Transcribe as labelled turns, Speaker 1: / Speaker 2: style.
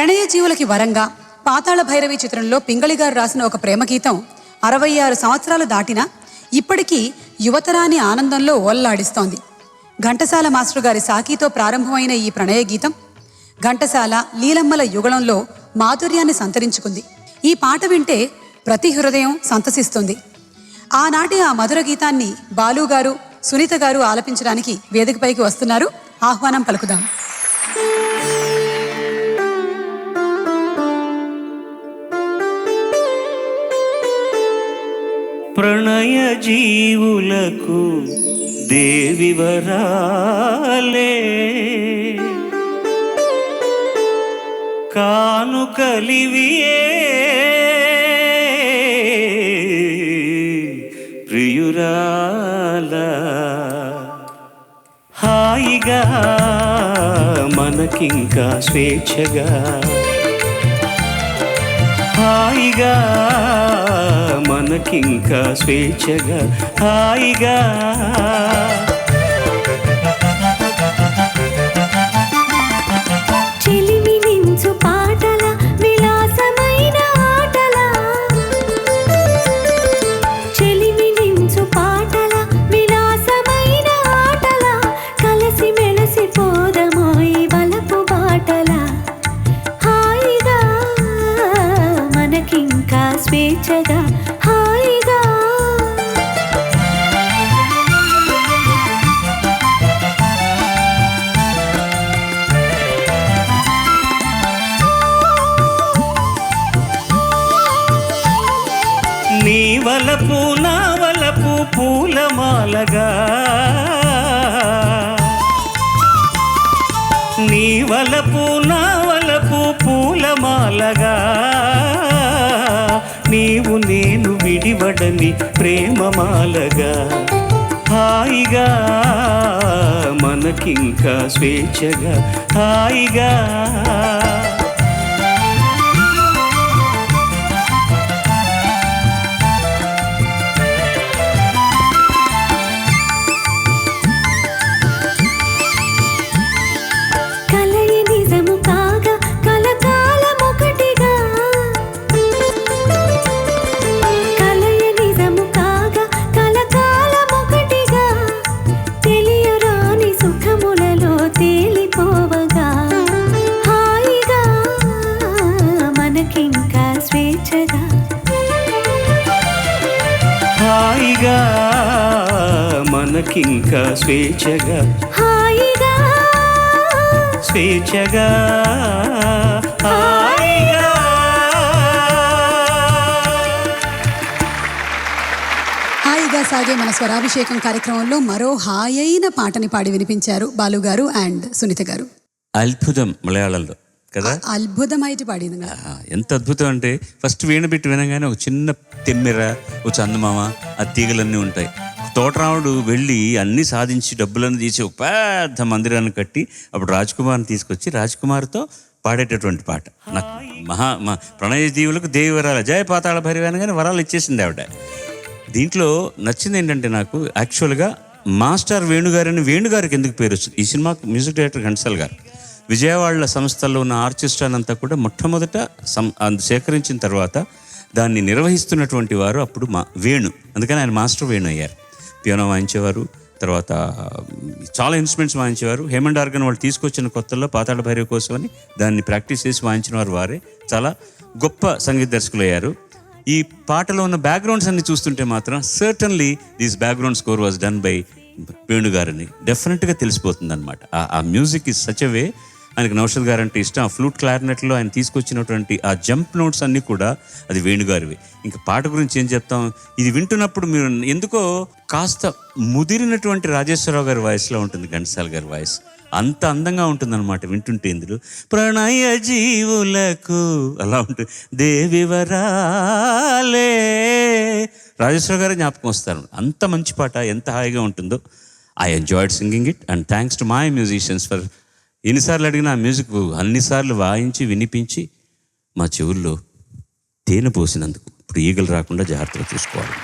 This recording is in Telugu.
Speaker 1: ప్రణయ జీవులకి వరంగా పాతాళ భైరవి చిత్రంలో పింగళి గారు రాసిన ఒక ప్రేమ గీతం 66 సంవత్సరాలు దాటినా ఇప్పటికీ యువతరాన్ని ఆనందంలో ఓల్లాడిస్తోంది. ఘంటసాల మాస్టర్ గారి సాకితో ప్రారంభమైన ఈ ప్రణయ గీతం ఘంటసాల లీలమ్మల యుగళంలో మాధుర్యాన్ని సంతరించుకుంది. ఈ పాట వింటే ప్రతి హృదయం సంతసిస్తుంది. ఆనాటి ఆ మధుర గీతాన్ని బాలు గారు, సునీత గారు ఆలపించడానికి వేదికపైకి వస్తున్నారు. ఆహ్వానం పలుకుదాం.
Speaker 2: ప్రణయ జీవులకు దేవి వరాలే కానుకలివియే ప్రియురాల హాయిగా మనకింకా స్వేచ్ఛగా హాయిగా మనకింకా స్వేచ్ఛగా హాయిగా
Speaker 3: చెలిమినించు పాటల విలాసమైన ఆటల చెలిమినించు పాటల విలాసమైన ఆటల కలసి మెలసి పోదమోయి వలపు బాటల హాయిగా మనకింకా స్వేచ్ఛగా హాయిగా
Speaker 2: నీ వలపు నా వలపు పూలమాలగా నీ వలపు నా వలపు పూలమాలగా నీవు నేను విడివడని ప్రేమమాలగా హాయిగా మనకింకా స్వేచ్ఛగా హాయిగా హాయిగా మనకింకా స్వేచ్ఛగా
Speaker 3: హాయిగా
Speaker 2: స్వేచ్ఛగా హాయిగా.
Speaker 1: హాయిగా సాగే మన స్వరాభిషేకం కార్యక్రమంలో మరో హాయైన పాటని పాడి వినిపించారు బాలు గారు అండ్ సునీత గారు.
Speaker 4: అద్భుతం మలయాళంలో కదా,
Speaker 1: అద్భుతమైతే పాడింది.
Speaker 4: ఎంత అద్భుతం అంటే ఫస్ట్ వీణబెట్టి వినగానే ఒక చిన్న తెమ్మెర, ఒక చందమామ, ఆ తీగలన్నీ ఉంటాయి. తోటరాముడు వెళ్ళి అన్నీ సాధించి డబ్బులన్నీ తీసి ఒక పెద్ద మందిరాన్ని కట్టి అప్పుడు రాజ్కుమార్ని తీసుకొచ్చి రాజ్కుమార్తో పాడేటటువంటి పాట. నాకు ప్రణయ జీవులకు దేవి వరాలు జయ పాతాళ భైరవి అనగానే వరాలు ఇచ్చేసింది ఆవిడ. దీంట్లో నచ్చింది ఏంటంటే నాకు యాక్చువల్గా మాస్టర్ వేణుగారని వేణుగారికి ఎందుకు పేరు వచ్చింది, ఈ సినిమాకు మ్యూజిక్ డైరెక్టర్ ఘంటసాల గారు విజయవాడ సంస్థల్లో ఉన్న ఆర్కెస్ట్రానంతా కూడా మొట్టమొదట సేకరించిన తర్వాత దాన్ని నిర్వహిస్తున్నటువంటి వారు అప్పుడు వేణు, అందుకని ఆయన మాస్టర్ వేణు అయ్యారు. పియానో వాయించేవారు, తర్వాత చాలా ఇన్స్ట్రుమెంట్స్ వాయించేవారు. హేమండ్ ఆర్గన్ వాళ్ళు తీసుకొచ్చిన కొత్తల్లో పాతాళ భైరవి కోసమని దాన్ని ప్రాక్టీస్ చేసి వాయించిన వారు వారే. చాలా గొప్ప సంగీత దర్శకులు అయ్యారు. ఈ పాటలో ఉన్న బ్యాక్గ్రౌండ్స్ అన్ని చూస్తుంటే మాత్రం certainly this background score was done by వేణుగారని డెఫినెట్గా తెలిసిపోతుంది అనమాట. ఆ music is such a way. ఆయనకు నౌషద్ గారు అంటే ఇష్టం. ఆ ఫ్లూట్ క్లారినెట్లో ఆయన తీసుకొచ్చినటువంటి ఆ జంప్ నోట్స్ అన్నీ కూడా అది వేణుగారివి. ఇంకా పాట గురించి ఏం చెప్తాం, ఇది వింటున్నప్పుడు మీరు ఎందుకో కాస్త ముదిరినటువంటి రాజేశ్వరరావు గారి వాయిస్లో ఉంటుంది ఘంటసాల గారి వాయిస్. అంత అందంగా ఉంటుందన్నమాట వింటుంటే. ఇందులో ప్రణయ జీవులకు అలా ఉంటుంది దేవి వరాలే రాజేశ్వరరావు గారు జ్ఞాపకం వస్తారు. అంత మంచి పాట, ఎంత హాయిగా ఉంటుందో. I enjoyed singing it and thanks to my musicians for ఎన్నిసార్లు అడిగిన ఆ మ్యూజిక్ అన్నిసార్లు వాయించి వినిపించి మా చెవుల్లో తేనె పోసినందుకు. ఇప్పుడు ఈగలు రాకుండా జాగ్రత్తగా చూసుకోవాలి.